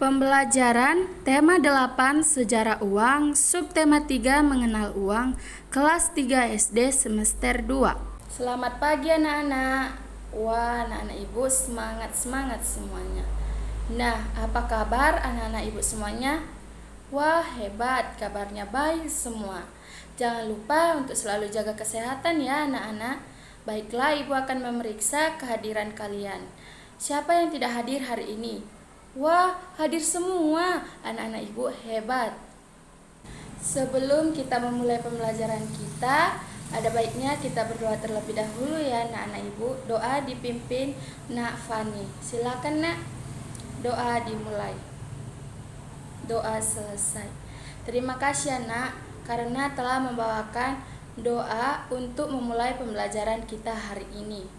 Pembelajaran tema 8 Sejarah Uang, subtema 3 Mengenal Uang, kelas 3 SD semester 2. Selamat pagi anak-anak. Wah, anak-anak ibu semangat semuanya. Nah, apa kabar anak-anak ibu semuanya? Wah, hebat, kabarnya baik semua. Jangan lupa untuk selalu jaga kesehatan ya anak-anak. Baiklah, ibu akan memeriksa kehadiran kalian. Siapa yang tidak hadir hari ini? Wah, hadir semua. Anak-anak ibu hebat. Sebelum kita memulai pembelajaran kita, ada baiknya kita berdoa terlebih dahulu ya anak-anak ibu. Doa dipimpin Nak Fani. Silakan Nak. Doa dimulai. Doa selesai. Terima kasih Nak karena telah membawakan doa untuk memulai pembelajaran kita hari ini.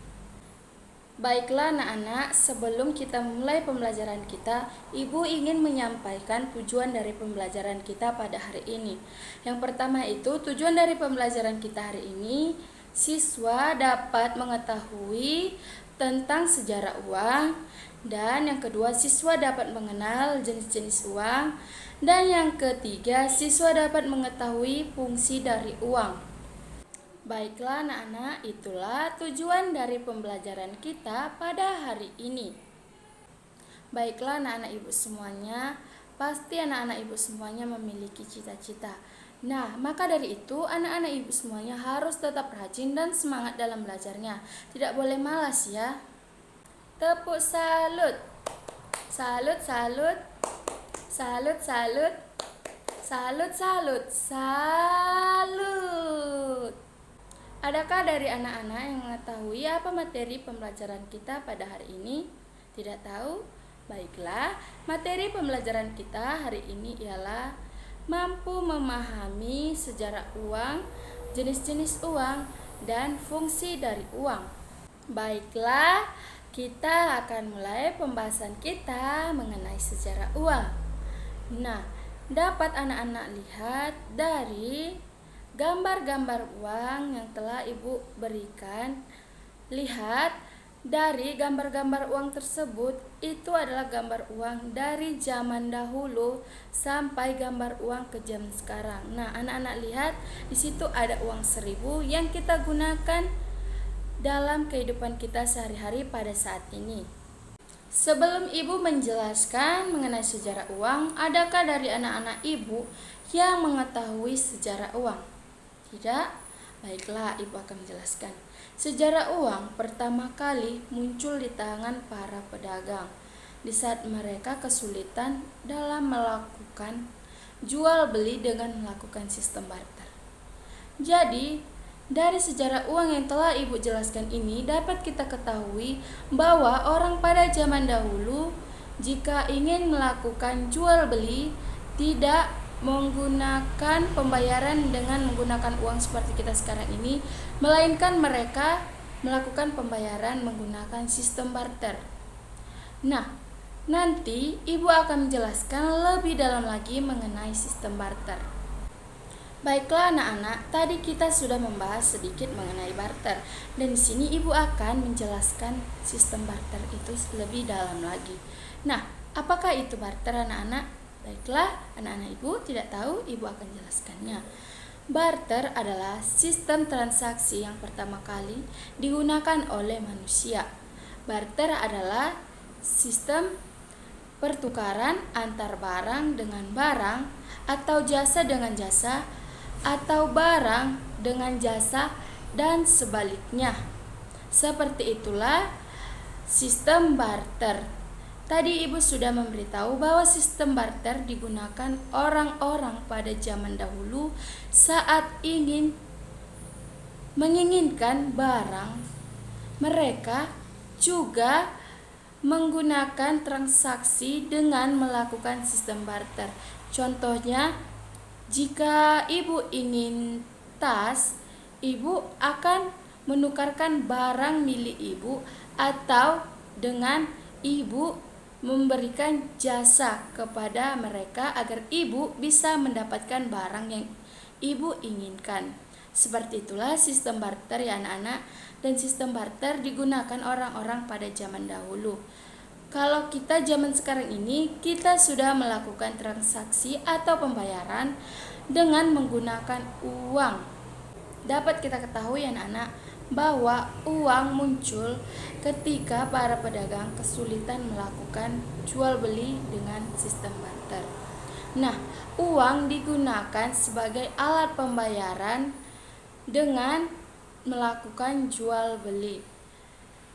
Baiklah anak-anak, sebelum kita memulai pembelajaran kita, Ibu ingin menyampaikan tujuan dari pembelajaran kita pada hari ini. Yang pertama itu, tujuan dari pembelajaran kita hari ini, siswa dapat mengetahui tentang sejarah uang. Dan yang kedua, siswa dapat mengenal jenis-jenis uang. Dan yang ketiga, siswa dapat mengetahui fungsi dari uang. Baiklah anak-anak, itulah tujuan dari pembelajaran kita pada hari ini. Baiklah anak-anak ibu semuanya, pasti anak-anak ibu semuanya memiliki cita-cita. Nah, maka dari itu anak-anak ibu semuanya harus tetap rajin dan semangat dalam belajarnya. Tidak boleh malas ya. Tepuk salut. Salut, salut. Salut, salut. Salut, salut. Salut. Adakah dari anak-anak yang mengetahui apa materi pembelajaran kita pada hari ini? Tidak tahu? Baiklah, materi pembelajaran kita hari ini ialah mampu memahami sejarah uang, jenis-jenis uang, dan fungsi dari uang. Baiklah, kita akan mulai pembahasan kita mengenai sejarah uang. Nah, dapat anak-anak lihat dari gambar-gambar uang yang telah ibu berikan. Lihat dari gambar-gambar uang tersebut, itu adalah gambar uang dari zaman dahulu sampai gambar uang ke zaman sekarang. Nah, anak-anak lihat di situ ada uang 1000 yang kita gunakan dalam kehidupan kita sehari-hari pada saat ini. Sebelum ibu menjelaskan mengenai sejarah uang, adakah dari anak-anak ibu yang mengetahui sejarah uang? Tidak? Baiklah, ibu akan menjelaskan. Sejarah uang pertama kali muncul di tangan para pedagang di saat mereka kesulitan dalam melakukan jual beli dengan melakukan sistem barter. Jadi, dari sejarah uang yang telah ibu jelaskan ini dapat kita ketahui bahwa orang pada zaman dahulu jika ingin melakukan jual beli tidak menggunakan pembayaran dengan menggunakan uang seperti kita sekarang ini, melainkan mereka melakukan pembayaran menggunakan sistem barter. Nah, nanti ibu akan menjelaskan lebih dalam lagi mengenai sistem barter. Baiklah anak-anak, tadi kita sudah membahas sedikit mengenai barter, dan di sini ibu akan menjelaskan sistem barter itu lebih dalam lagi. Nah, apakah itu barter anak-anak? Baiklah, anak-anak ibu tidak tahu, ibu akan jelaskannya. Barter adalah sistem transaksi yang pertama kali digunakan oleh manusia. Barter adalah sistem pertukaran antar barang dengan barang, atau jasa dengan jasa, atau barang dengan jasa, dan sebaliknya. Seperti itulah sistem barter. Tadi ibu sudah memberitahu bahwa sistem barter digunakan orang-orang pada zaman dahulu saat menginginkan barang. Mereka juga menggunakan transaksi dengan melakukan sistem barter. Contohnya, jika ibu ingin tas, ibu akan menukarkan barang milik ibu atau dengan ibu memberikan jasa kepada mereka agar ibu bisa mendapatkan barang yang ibu inginkan. Seperti itulah sistem barter ya anak-anak, dan sistem barter digunakan orang-orang pada zaman dahulu. Kalau kita zaman sekarang ini, kita sudah melakukan transaksi atau pembayaran dengan menggunakan uang. Dapat kita ketahui anak-anak bahwa uang muncul ketika para pedagang kesulitan melakukan jual beli dengan sistem barter. Nah, uang digunakan sebagai alat pembayaran dengan melakukan jual beli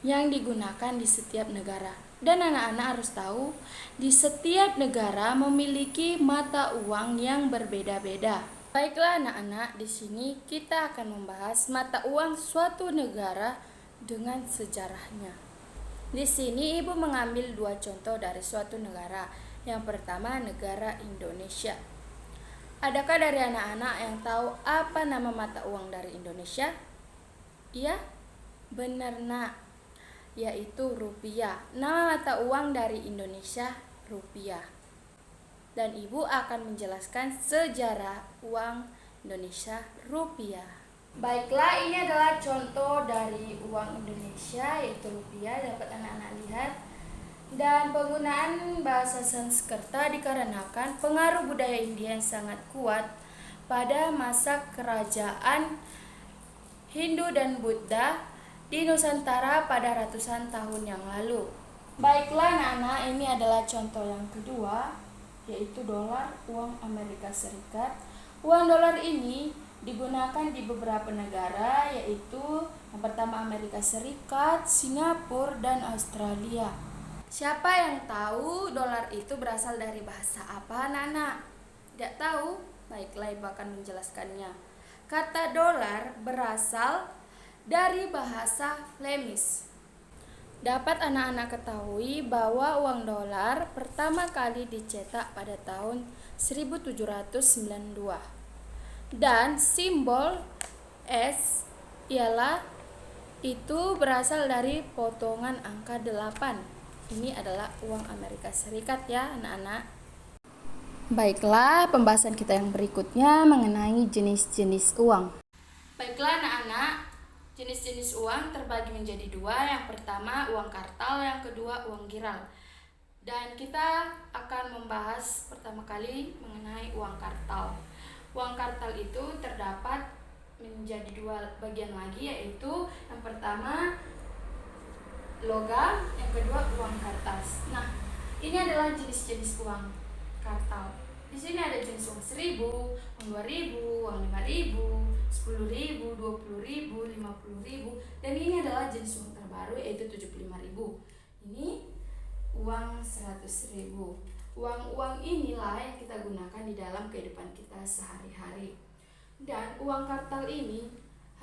yang digunakan di setiap negara. Dan anak-anak harus tahu, di setiap negara memiliki mata uang yang berbeda-beda. Baiklah anak-anak, di sini kita akan membahas mata uang suatu negara dengan sejarahnya. Di sini Ibu mengambil 2 contoh dari suatu negara. Yang pertama, negara Indonesia. Adakah dari anak-anak yang tahu apa nama mata uang dari Indonesia? Iya, benar nak, yaitu rupiah. Nama mata uang dari Indonesia rupiah. Dan Ibu akan menjelaskan sejarah uang Indonesia rupiah. Baiklah, ini adalah contoh dari uang Indonesia yaitu rupiah, dapat anak-anak lihat. Dan penggunaan bahasa Sanskerta dikarenakan pengaruh budaya India yang sangat kuat pada masa kerajaan Hindu dan Buddha di Nusantara pada ratusan tahun yang lalu. Baiklah anak-anak, ini adalah contoh yang kedua, yaitu dolar, uang Amerika Serikat. Uang dolar ini digunakan di beberapa negara, yaitu yang pertama Amerika Serikat, Singapura, dan Australia. Siapa yang tahu dolar itu berasal dari bahasa apa anak-anak? Tidak tahu? Baiklah, Ibu akan menjelaskannya. Kata dolar berasal dari bahasa Flemish. Dapat anak-anak ketahui bahwa uang dolar pertama kali dicetak pada tahun 1792. Dan simbol S ialah itu berasal dari potongan angka 8. Ini adalah uang Amerika Serikat ya anak-anak. Baiklah, pembahasan kita yang berikutnya mengenai jenis-jenis uang. Baiklah anak-anak, jenis-jenis uang terbagi menjadi 2. Yang pertama uang kartal, yang kedua uang giral. Dan kita akan membahas pertama kali mengenai uang kartal. Uang kartal itu terdapat menjadi 2 bagian lagi, yaitu yang pertama logam, yang kedua uang kertas. Nah, ini adalah jenis-jenis uang kartal. Di sini ada jenis uang 1000, uang 2000, uang 5000, 10.000, 20.000, 50.000, dan ini adalah jenis uang terbaru yaitu 75.000. Ini uang 100.000. Uang-uang inilah yang kita gunakan di dalam kehidupan kita sehari-hari. Dan uang kartal ini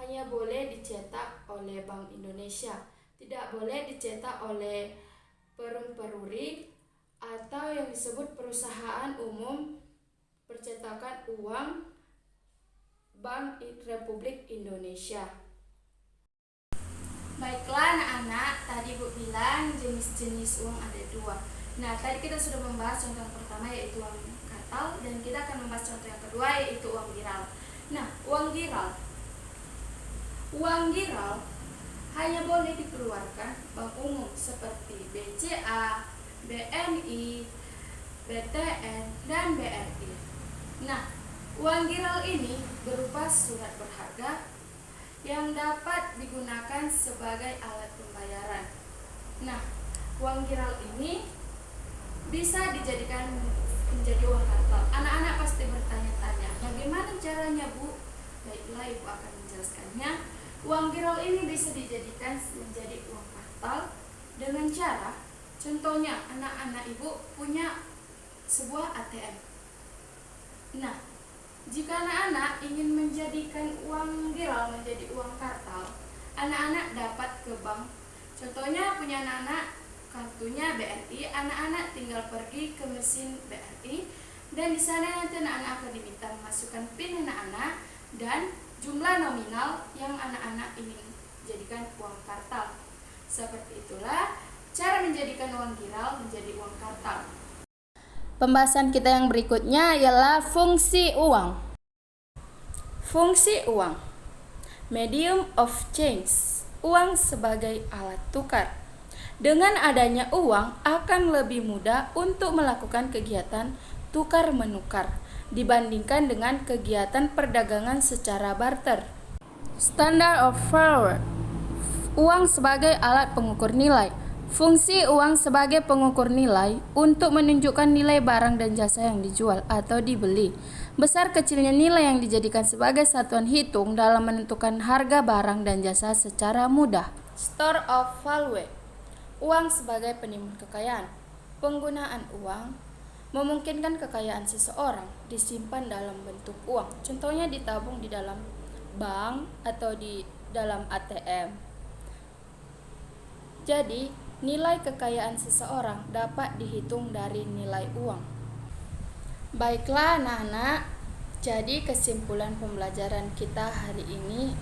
hanya boleh dicetak oleh Bank Indonesia. Tidak boleh dicetak oleh perum-peruri atau yang disebut perusahaan umum percetakan uang Bank Republik Indonesia. Baiklah anak-anak, tadi Bu bilang jenis-jenis uang ada 2. Nah, tadi kita sudah membahas contoh yang pertama yaitu uang kartal, dan kita akan membahas contoh yang kedua yaitu uang giral. Nah, uang giral hanya boleh dikeluarkan bank umum seperti BCA, BNI, BTN, dan BRI. Nah, uang giral ini berupa surat berharga yang dapat digunakan sebagai alat pembayaran. Nah, uang giral ini bisa dijadikan menjadi uang kartal. Anak-anak pasti bertanya-tanya, bagaimana caranya Bu? Baiklah, Ibu akan menjelaskannya. Uang giral ini bisa dijadikan menjadi uang kartal dengan cara, contohnya anak-anak Ibu punya sebuah ATM. Nah, jika anak-anak ingin menjadikan uang giral menjadi uang kartal, anak-anak dapat ke bank. Contohnya punya anak-anak kartunya BRI, anak-anak tinggal pergi ke mesin BRI, dan di sana nanti anak-anak akan diminta memasukkan PIN anak-anak dan jumlah nominal yang anak-anak ingin jadikan uang kartal. Seperti itulah cara menjadikan uang giral menjadi uang kartal. Pembahasan kita yang berikutnya ialah fungsi uang. Fungsi uang. Medium of change. Uang sebagai alat tukar. Dengan adanya uang akan lebih mudah untuk melakukan kegiatan tukar-menukar dibandingkan dengan kegiatan perdagangan secara barter. Standard of value. Uang sebagai alat pengukur nilai. Fungsi uang sebagai pengukur nilai untuk menunjukkan nilai barang dan jasa yang dijual atau dibeli. Besar kecilnya nilai yang dijadikan sebagai satuan hitung dalam menentukan harga barang dan jasa secara mudah. Store of value. Uang sebagai penimbun kekayaan. Penggunaan uang memungkinkan kekayaan seseorang disimpan dalam bentuk uang. Contohnya ditabung di dalam bank atau di dalam ATM. Jadi, nilai kekayaan seseorang dapat dihitung dari nilai uang. Baiklah anak-anak, jadi kesimpulan pembelajaran kita hari ini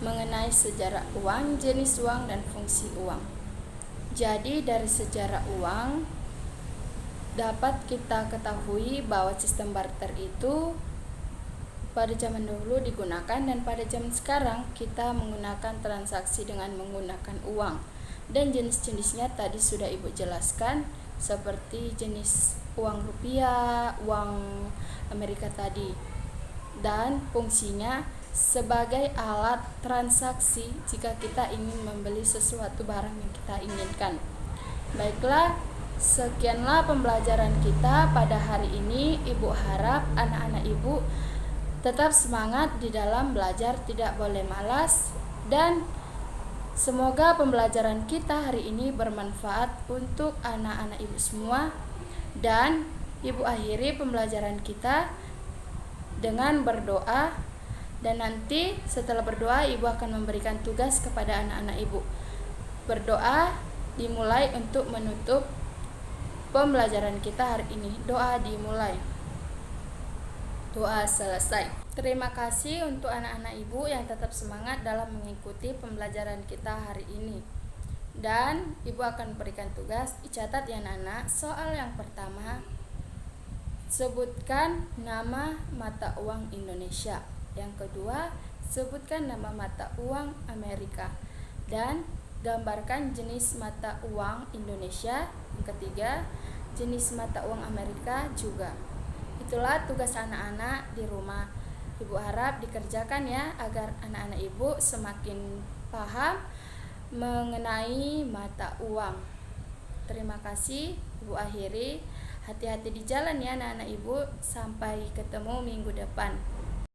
mengenai sejarah uang, jenis uang, dan fungsi uang. Jadi dari sejarah uang dapat kita ketahui bahwa sistem barter itu pada zaman dahulu digunakan dan pada zaman sekarang kita menggunakan transaksi dengan menggunakan uang. Dan jenis-jenisnya tadi sudah Ibu jelaskan, seperti jenis uang rupiah, uang Amerika tadi. Dan fungsinya sebagai alat transaksi jika kita ingin membeli sesuatu barang yang kita inginkan. Baiklah, sekianlah pembelajaran kita pada hari ini. Ibu harap anak-anak Ibu tetap semangat di dalam belajar, tidak boleh malas, dan semoga pembelajaran kita hari ini bermanfaat untuk anak-anak Ibu semua. Dan Ibu akhiri pembelajaran kita dengan berdoa, dan nanti setelah berdoa Ibu akan memberikan tugas kepada anak-anak Ibu. Berdoa dimulai untuk menutup pembelajaran kita hari ini. Doa dimulai, doa selesai. Terima kasih untuk anak-anak Ibu yang tetap semangat dalam mengikuti pembelajaran kita hari ini. Dan Ibu akan berikan tugas, dicatat ya anak-anak. Soal yang pertama, sebutkan nama mata uang Indonesia. Yang kedua, sebutkan nama mata uang Amerika. Dan gambarkan jenis mata uang Indonesia. Yang ketiga, jenis mata uang Amerika juga. Itulah tugas anak-anak di rumah. Ibu harap dikerjakan ya, agar anak-anak Ibu semakin paham mengenai mata uang. Terima kasih, Ibu akhiri. Hati-hati di jalan ya anak-anak Ibu. Sampai ketemu minggu depan.